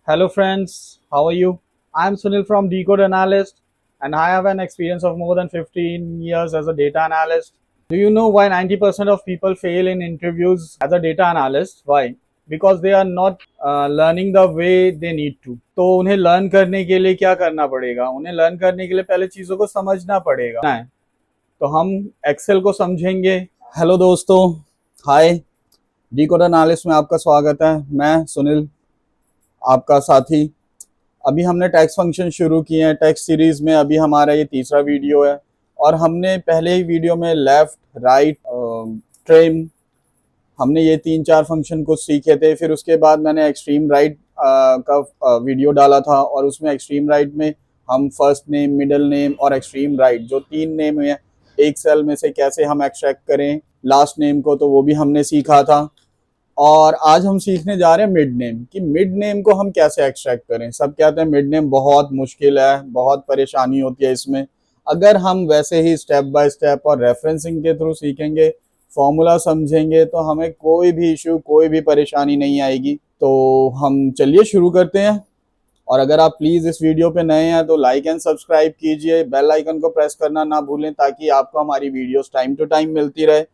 Hello friends, how are you? I'm Sunil from Decode Analyst and I have an experience of more than 15 years as a data analyst. Do you know why 90% of people fail in interviews as a data analyst? Why? Because they are not learning the way they need to. तो उन्हें learn करने के लिए क्या करना पड़ेगा? उन्हें learn करने के लिए पहले चीज़ों को समझना पड़ेगा। ना है? तो हम एक्सेल को समझेंगे। हेलो दोस्तों, हाय, डीकोड एनालिस्ट में आपका स्वागत है। मैं सुनील, आपका साथी। अभी हमने टैक्स फंक्शन शुरू किए हैं टैक्स सीरीज में। अभी हमारा ये तीसरा वीडियो है और हमने पहले ही वीडियो में लेफ्ट, राइट, ट्रिम, हमने ये 3-4 फंक्शन कुछ सीखे थे। फिर उसके बाद मैंने एक्सट्रीम राइट का वीडियो डाला था और उसमें एक्सट्रीम राइट में हम फर्स्ट नेम, मिडिल नेम और एक्सट्रीम राइट जो 3 नेम है एक सेल में से कैसे हम एक्सट्रैक्ट करें लास्ट नेम को, तो वो भी हमने सीखा था। और आज हम सीखने जा रहे हैं मिड नेम कि मिड नेम को हम कैसे एक्सट्रैक्ट करें। सब कहते हैं मिड नेम बहुत मुश्किल है, बहुत परेशानी होती है इसमें। अगर हम वैसे ही स्टेप बाय स्टेप और रेफरेंसिंग के थ्रू सीखेंगे, फॉर्मूला समझेंगे, तो हमें कोई भी इशू, कोई भी परेशानी नहीं आएगी। तो हम चलिए शुरू करते हैं। और अगर आप प्लीज़ इस वीडियो पे नए हैं तो लाइक एंड सब्सक्राइब कीजिए, बेल आइकन को प्रेस करना ना भूलें ताकि आपको हमारी वीडियोस टाइम टू टाइम मिलती रहे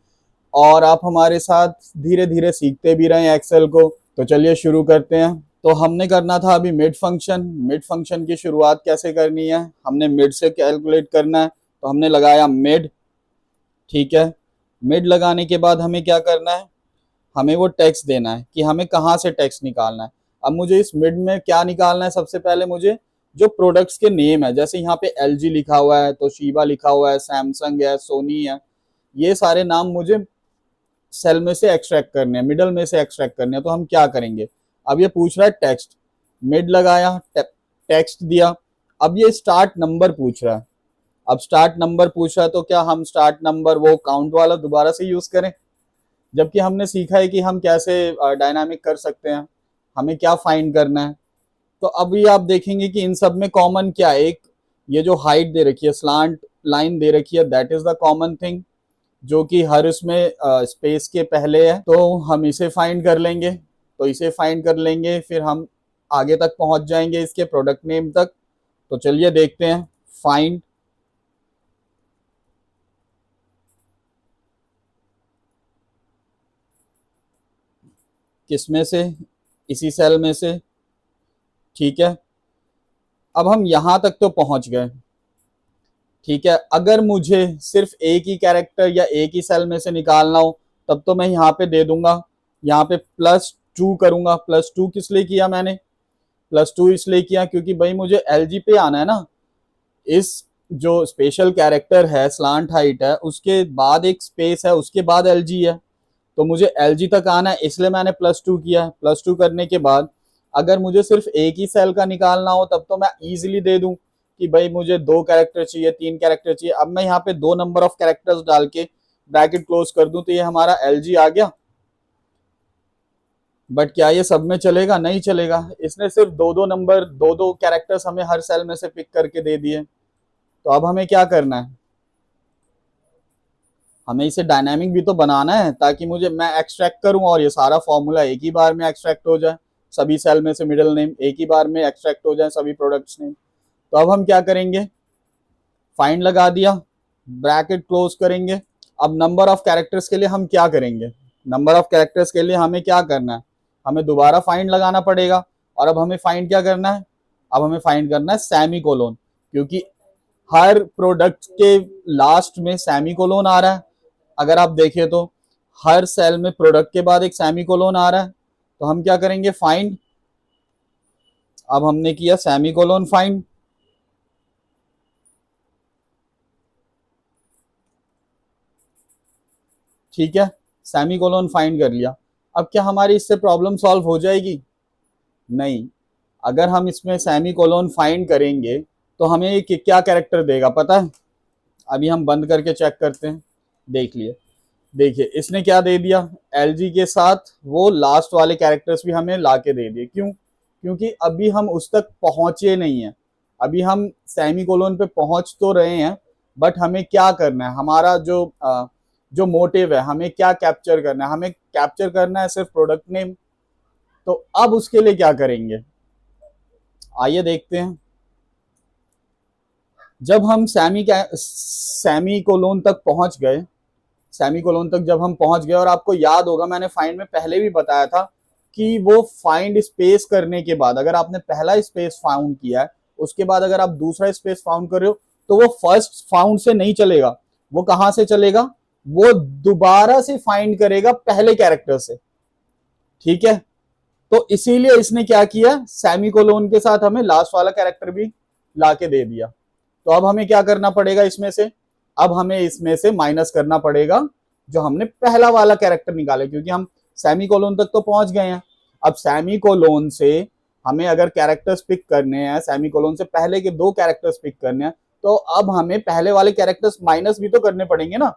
और आप हमारे साथ धीरे धीरे सीखते भी रहें एक्सेल को। तो चलिए शुरू करते हैं। तो हमने करना था अभी मिड फंक्शन। मिड फंक्शन की शुरुआत कैसे करनी है, हमने मिड से कैलकुलेट करना है। तो हमने लगाया मिड, ठीक है। मिड लगाने के बाद हमें क्या करना है, हमें वो टेक्स्ट देना है कि हमें कहाँ से टेक्स्ट निकालना है। अब मुझे इस मिड में क्या निकालना है, सबसे पहले मुझे जो प्रोडक्ट्स के नेम है, जैसे यहाँ पे LG लिखा हुआ है, तोशिबा लिखा हुआ है, सैमसंग है, सोनी है, ये सारे नाम मुझे सेल में से एक्सट्रैक्ट करने हैं, मिडल में से एक्सट्रैक्ट करने हैं। तो हम क्या करेंगे, अब ये पूछ रहा है टेक्स्ट, मिड लगाया, टेक्स्ट दिया। अब ये स्टार्ट नंबर पूछ रहा है। अब स्टार्ट नंबर पूछ रहा है तो क्या हम स्टार्ट नंबर वो काउंट वाला दोबारा से यूज करें, जबकि हमने सीखा है कि हम कैसे डायनामिक कर सकते हैं, हमें क्या फाइंड करना है। तो अभी आप देखेंगे कि इन सब में कॉमन क्या है, एक ये जो हाइट दे रखी है, स्लांट लाइन दे रखी है, that is the common thing जो कि हर उसमें स्पेस के पहले है। तो हम इसे फाइंड कर लेंगे। तो इसे फाइंड कर लेंगे, फिर हम आगे तक पहुंच जाएंगे इसके प्रोडक्ट नेम तक। तो चलिए देखते हैं। फाइंड, किस में से, इसी सेल में से, ठीक है। अब हम यहां तक तो पहुंच गए, ठीक है। अगर मुझे सिर्फ एक ही कैरेक्टर या एक ही सेल में से निकालना हो तब तो मैं यहाँ पे दे दूंगा, यहाँ पे +2 करूंगा। +2 किस लिए किया मैंने, +2 इसलिए किया क्योंकि भाई मुझे LG पे आना है ना। इस जो स्पेशल कैरेक्टर है, स्लांट हाइट है, उसके बाद एक स्पेस है, उसके बाद LG है, तो मुझे LG तक आना है, इसलिए मैंने +2 किया। +2 करने के बाद अगर मुझे सिर्फ एक ही सेल का निकालना हो तब तो मैं इजीली दे दूं कि भाई मुझे 2 कैरेक्टर चाहिए, 3 कैरेक्टर चाहिए। अब मैं यहाँ पे 2 नंबर ऑफ कैरेक्टर्स डाल के ब्रैकेट क्लोज कर दूं तो ये हमारा LG आ गया। बट क्या ये सब में चलेगा, नहीं चलेगा। इसने सिर्फ 2-2 नंबर, 2-2 कैरेक्टर्स हमें हर सेल में से पिक करके दे दिए। तो अब हमें क्या करना है, हमें इसे डायनामिक भी तो बनाना है ताकि मुझे मैं एक्सट्रैक्ट करूं और ये सारा फॉर्मूला एक ही बार में एक्सट्रैक्ट हो जाए, सभी सेल में से मिडिल नेम एक ही बार में एक्सट्रैक्ट हो जाए, सभी प्रोडक्ट्स नेम। तो अब हम क्या करेंगे, फाइंड लगा दिया, ब्रैकेट क्लोज करेंगे। अब नंबर ऑफ कैरेक्टर्स के लिए हम क्या करेंगे, नंबर ऑफ कैरेक्टर्स के लिए हमें क्या करना है, हमें दोबारा फाइंड लगाना पड़ेगा। और अब हमें फाइंड क्या करना है, अब हमें फाइंड करना है सेमी कोलोन, क्योंकि हर प्रोडक्ट के लास्ट में सेमी कोलोन आ रहा है। अगर आप देखें तो हर सेल में प्रोडक्ट के बाद एक सेमी कोलोन आ रहा है। तो हम क्या करेंगे, फाइंड। अब हमने किया सेमी कोलोन फाइंड, ठीक है, सेमी कोलोन फाइंड कर लिया। अब क्या हमारी इससे प्रॉब्लम सॉल्व हो जाएगी, नहीं। अगर हम इसमें सेमी कोलोन फाइंड करेंगे तो हमें ये क्या कैरेक्टर देगा पता है, अभी हम बंद करके चेक करते हैं। देख लिए, देखिए इसने क्या दे दिया, LG के साथ वो लास्ट वाले कैरेक्टर्स भी हमें ला के दे दिए। क्यों, क्योंकि अभी हम उस तक पहुंचे नहीं हैं। अभी हम सेमी कोलोन पे पहुंच तो रहे हैं, बट हमें क्या करना है, हमारा जो मोटिव है, हमें क्या कैप्चर करना है, हमें कैप्चर करना है सिर्फ प्रोडक्ट नेम। तो अब उसके लिए क्या करेंगे, आइए देखते हैं। जब हम सेमी कोलोन तक पहुंच गए, सेमी कोलोन तक जब हम पहुंच गए, और आपको याद होगा मैंने फाइंड में पहले भी बताया था कि वो फाइंड स्पेस करने के बाद अगर आपने पहला स्पेस फाउंड किया है, उसके बाद अगर आप दूसरा स्पेस फाउंड कर रहे हो, तो वो फर्स्ट फाउंड से नहीं चलेगा। वो कहां से चलेगा? वो दोबारा से फाइंड करेगा पहले कैरेक्टर से। ठीक है, तो इसीलिए इसने क्या किया, सेमीकोलोन के साथ हमें लास्ट वाला कैरेक्टर भी लाके दे दिया। तो अब हमें क्या करना पड़ेगा इसमें से? अब हमें इसमें से माइनस करना पड़ेगा जो हमने पहला वाला कैरेक्टर निकाले, क्योंकि हम सेमीकोलोन तक तो पहुंच गए हैं। अब सेमीकोलोन से हमें अगर कैरेक्टर्स पिक करने हैं, सेमीकोलोन से पहले के दो कैरेक्टर्स पिक करने हैं, तो अब हमें पहले वाले कैरेक्टर्स माइनस भी तो करने पड़ेंगे ना,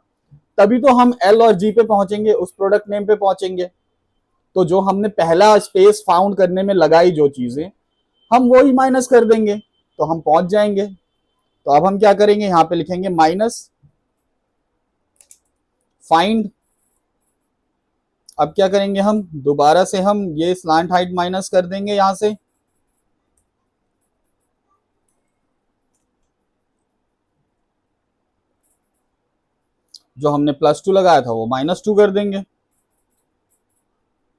तभी तो हम एल और जी पे पहुंचेंगे, उस प्रोडक्ट नेम पे पहुंचेंगे। तो जो हमने पहला स्पेस फाउंड करने में लगाई जो चीजें, हम वो ही माइनस कर देंगे तो हम पहुंच जाएंगे। तो अब हम क्या करेंगे, यहां पे लिखेंगे माइनस फाइंड। अब क्या करेंगे, हम दोबारा से हम ये स्लांट हाइट माइनस कर देंगे यहां से, जो हमने +2 लगाया था वो -2 कर देंगे,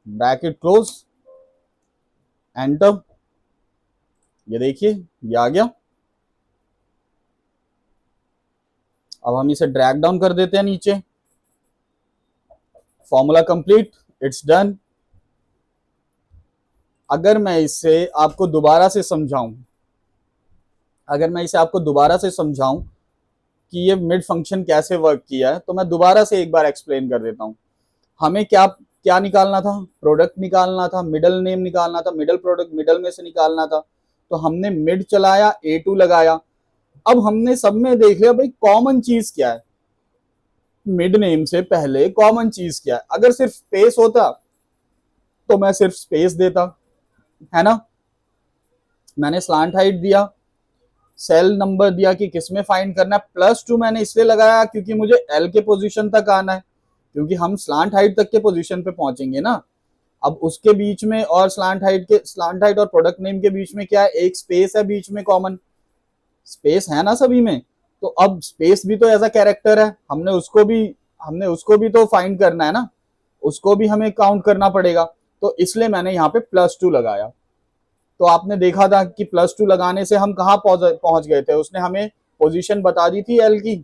ब्रैकेट क्लोज, एंटर। ये देखिए ये आ गया। अब हम इसे ड्रैग डाउन कर देते हैं नीचे। Formula complete, it's done. अगर मैं इसे आपको दोबारा से समझाऊं, अगर मैं इसे आपको दोबारा से समझाऊं कि ये मिड फंक्शन कैसे वर्क किया है, तो मैं दोबारा से एक बार एक्सप्लेन कर देता हूं। हमें क्या क्या निकालना था? प्रोडक्ट निकालना था, मिडल नेम निकालना था, मिडल प्रोडक्ट मिडल में से निकालना था। तो हमने मिड चलाया, A2 लगाया। अब हमने सब में देख लिया भाई कॉमन चीज क्या है, मिड नेम से पहले कॉमन चीज क्या है। अगर सिर्फ स्पेस होता तो मैं सिर्फ स्पेस देता, है ना। मैंने स्लांट हाइट दिया, सेल नंबर दिया कि किसमें फाइंड करना है, +2 मैंने इसलिए लगाया क्योंकि मुझे एल के पोजीशन तक आना है, क्योंकि हम स्लांट हाइट तक के पोजीशन पे पहुंचेंगे ना। अब उसके बीच में और स्लांट हाइट और प्रोडक्ट नेम के बीच में क्या है, एक स्पेस है बीच में, कॉमन स्पेस है ना सभी में। तो अब स्पेस भी तो एज अ कैरेक्टर है, हमने उसको भी तो फाइंड करना है ना, उसको भी हमें काउंट करना पड़ेगा। तो इसलिए मैंने यहाँ पे +2 लगाया। तो आपने देखा था कि +2 लगाने से हम कहाँ पहुंच गए थे, उसने हमें पोजीशन बता दी थी एल की।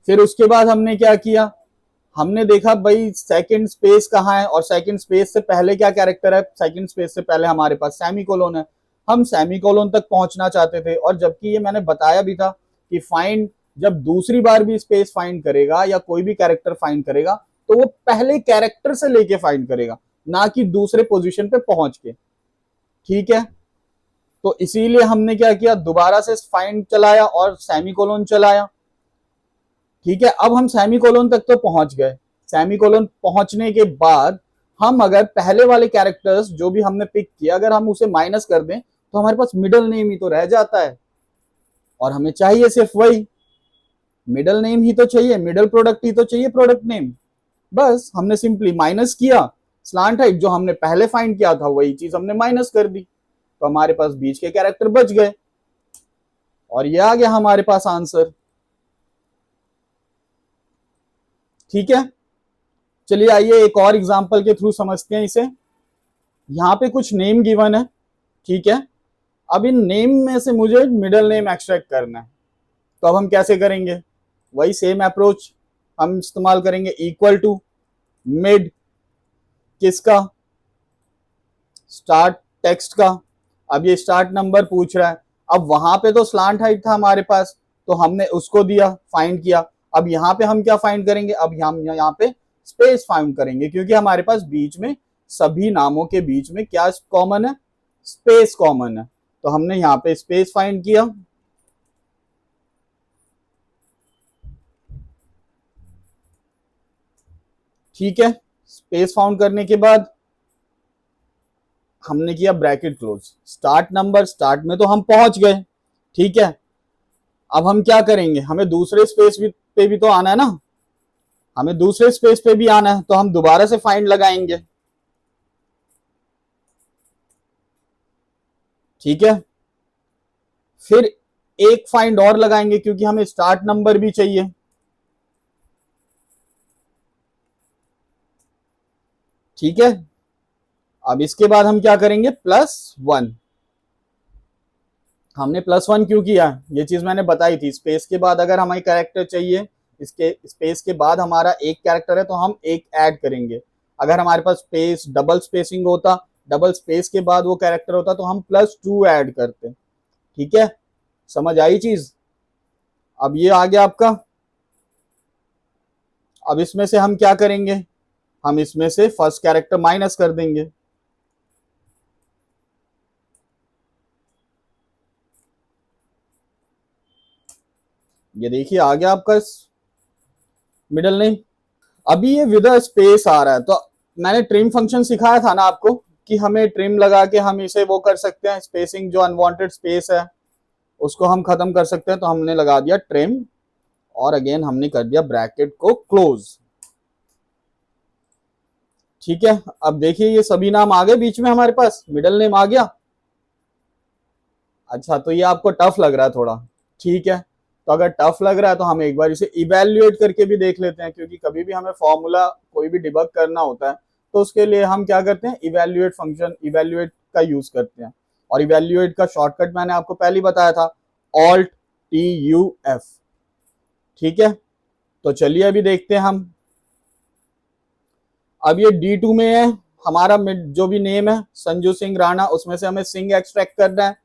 फिर उसके बाद हमने क्या किया, हमने देखा भाई सेकंड स्पेस कहाँ है, और सेकंड स्पेस से पहले क्या कैरेक्टर है, सेकंड स्पेस से पहले हमारे पास सेमीकोलोन है। हम सेमीकोलोन तक पहुंचना चाहते थे, और जबकि ये मैंने बताया भी था कि फाइंड जब दूसरी बार भी स्पेस फाइंड करेगा या कोई भी कैरेक्टर फाइंड करेगा, तो वो पहले कैरेक्टर से लेके फाइंड करेगा, ना कि दूसरे पोजीशन पे पहुंच के। ठीक है, तो इसीलिए हमने क्या किया, दोबारा से फाइंड चलाया और सेमीकोलोन चलाया। ठीक है, अब हम सेमीकोलोन तक तो पहुंच गए। सेमीकोलोन पहुंचने के बाद हम अगर पहले वाले कैरेक्टर्स जो भी हमने पिक किया, अगर हम उसे माइनस कर दें, तो हमारे पास मिडल नेम ही तो रह जाता है, और हमें चाहिए सिर्फ वही मिडल नेम ही तो चाहिए, मिडल प्रोडक्ट ही तो चाहिए, प्रोडक्ट नेम। बस हमने सिंपली माइनस किया, स्लांट हाइट जो हमने पहले फाइंड किया था वही चीज हमने माइनस कर दी, तो हमारे पास बीच के कैरेक्टर बच गए, और ये आ गया हमारे पास आंसर। ठीक है, चलिए आइए एक और एग्जांपल के थ्रू समझते हैं इसे। यहाँ पे कुछ नेम गिवन है, ठीक है। अब इन नेम में से मुझे मिडल नेम एक्सट्रैक्ट करना है, तो अब हम कैसे करेंगे, वही सेम अप्रोच हम इस्तेमाल करेंगे, इक्वल टू मिड किसका, स्टार्ट टेक्स्ट का। अब ये स्टार्ट नंबर पूछ रहा है, अब वहां पे तो स्लांट हाइट था हमारे पास, तो हमने उसको दिया, फाइंड किया। अब यहाँ पे हम क्या फाइंड करेंगे, अब हम यहाँ पे स्पेस फाइंड करेंगे, क्योंकि हमारे पास बीच में सभी नामों के बीच में क्या कॉमन है, स्पेस कॉमन है। तो हमने यहाँ पे स्पेस फाइंड किया। ठीक है, स्पेस फाउंड करने के बाद हमने किया bracket close, start number, start में तो हम पहुंच गए। ठीक है, अब हम क्या करेंगे, हमें दूसरे स्पेस पे भी तो आना है ना, हमें दूसरे स्पेस पे भी आना है, तो हम दोबारा से फाइंड लगाएंगे। ठीक है, फिर एक फाइंड और लगाएंगे क्योंकि हमें स्टार्ट नंबर भी चाहिए। ठीक है, अब इसके बाद हम क्या करेंगे, +1। हमने +1 क्यों किया, ये चीज मैंने बताई थी। स्पेस के बाद अगर हमें कैरेक्टर चाहिए, इसके स्पेस के बाद हमारा एक कैरेक्टर है तो हम एक ऐड करेंगे। अगर हमारे पास स्पेस डबल स्पेसिंग होता, डबल स्पेस के बाद वो कैरेक्टर होता, तो हम +2 ऐड करते। ठीक है, समझ आई चीज। अब ये आ गया आपका। अब इसमें से हम क्या करेंगे, हम इसमें से फर्स्ट कैरेक्टर माइनस कर देंगे। ये देखिए आ गया आपका मिडिल नेम। अभी ये विद स्पेस आ रहा है, तो मैंने ट्रिम फंक्शन सिखाया था ना आपको कि हमें ट्रिम लगा के हम इसे वो कर सकते हैं, स्पेसिंग जो अनवांटेड स्पेस है उसको हम खत्म कर सकते हैं। तो हमने लगा दिया ट्रिम और अगेन हमने कर दिया ब्रैकेट को क्लोज। ठीक है, अब देखिए ये सभी नाम आ गए बीच में, हमारे पास मिडिल नेम आ गया। अच्छा, तो ये आपको टफ लग रहा है थोड़ा। ठीक है, तो अगर टफ लग रहा है तो हम एक बार इसे इवेल्युएट करके भी देख लेते हैं, क्योंकि कभी भी हमें फॉर्मूला कोई भी डिबग करना होता है तो उसके लिए हम क्या करते हैं, इवेल्युएट फंक्शन, इवेल्युएट का यूज करते हैं। और इवेल्युएट का शॉर्टकट मैंने आपको पहले ही बताया था, Alt+TUF। ठीक है, तो चलिए अभी देखते हैं हम। अब ये D2 में है हमारा जो भी नेम है संजू सिंह राणा, उसमें से हमें सिंह एक्सट्रैक्ट करना है।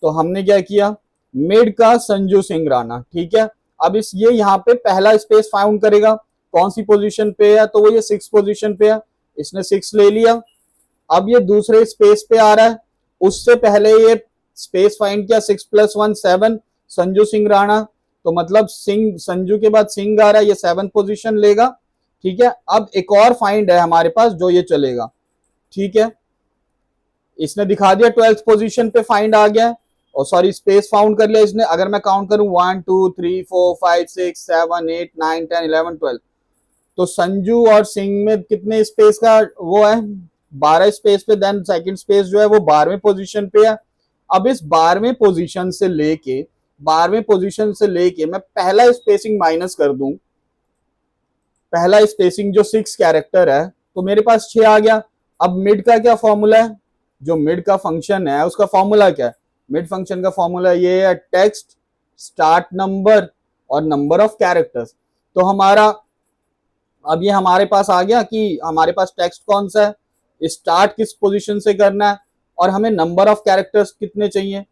तो हमने क्या किया, मिड का संजू सिंह राणा। ठीक है, अब इस ये यहाँ पे पहला स्पेस फाउंड करेगा, कौन सी पोजीशन पे है, तो वो ये 6 पोजीशन पे है, इसने 6 ले लिया। अब ये दूसरे स्पेस पे आ रहा है, उससे पहले ये स्पेस फाइंड किया, 6 + 1 7 संजू सिंह राणा। तो मतलब सिंह, संजू के बाद सिंह आ रहा है, ये 7 पोजीशन लेगा। ठीक है, अब एक और फाइंड है हमारे पास जो ये चलेगा। ठीक है, इसने दिखा दिया 12th पोजीशन पे फाइंड आ गया, और सॉरी स्पेस फाउंड कर लिया इसने। अगर मैं काउंट करूं 1 2 3 4 5 6 7 8 9 10 11 12, तो संजू और सिंह में कितने स्पेस का वो है, 12 स्पेस पे। देन सेकंड स्पेस जो है वो 12वें पोजीशन पे है। अब इस 12वें पोजीशन से लेके, 12वें पोजीशन से लेके मैं पहला स्पेसिंग माइनस कर दूं, पहला स्पेसिंग जो 6 कैरेक्टर है, तो मेरे पास 6 आ गया। अब मिड का क्या फॉर्मूला है, जो मिड का फंक्शन है उसका फॉर्मूला क्या है, मिड फंक्शन का फॉर्मूला ये है, टेक्स्ट स्टार्ट नंबर और नंबर ऑफ कैरेक्टर्स। तो हमारा अब ये हमारे पास आ गया कि हमारे पास टेक्स्ट कौन सा है, स्टार्ट किस पोजीशन से करना है, और हमें नंबर ऑफ कैरेक्टर्स कितने चाहिए।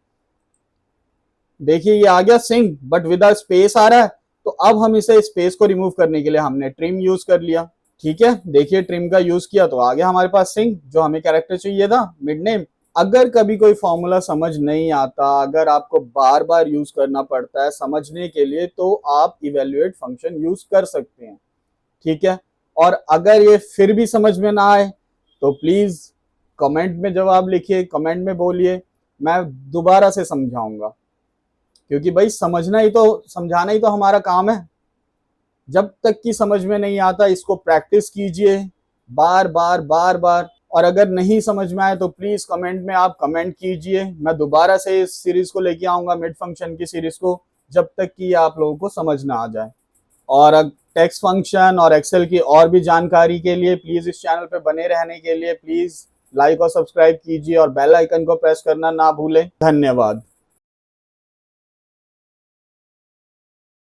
देखिए ये आ गया सिंह, बट विद स्पेस आ रहा है, तो अब हम इसे स्पेस को रिमूव करने के लिए हमने ट्रिम यूज कर लिया। ठीक है, देखिए ट्रिम का यूज किया तो आ गया हमारे पास सिंह, जो हमें कैरेक्टर चाहिए था मिड नेम। अगर कभी कोई फॉर्मूला समझ नहीं आता, अगर आपको बार बार यूज करना पड़ता है समझने के लिए, तो आप इवेल्युएट फंक्शन यूज कर सकते हैं। ठीक है, और अगर ये फिर भी समझ में ना आए तो प्लीज कमेंट में जवाब लिखिए, कमेंट में बोलिए, मैं दोबारा से समझाऊंगा। क्योंकि भाई समझना ही तो, समझाना ही तो हमारा काम है। जब तक कि समझ में नहीं आता इसको प्रैक्टिस कीजिए बार बार बार बार। और अगर नहीं समझ में आए तो प्लीज कमेंट में आप कमेंट कीजिए, मैं दोबारा से इस सीरीज को लेके आऊंगा, मिड फंक्शन की सीरीज को, जब तक कि आप लोगों को समझ ना आ जाए। और टेक्स्ट फंक्शन और एक्सेल की और भी जानकारी के लिए प्लीज इस चैनल पे बने रहने के लिए प्लीज लाइक और सब्सक्राइब कीजिए और बेल आइकन को प्रेस करना ना भूलें। धन्यवाद।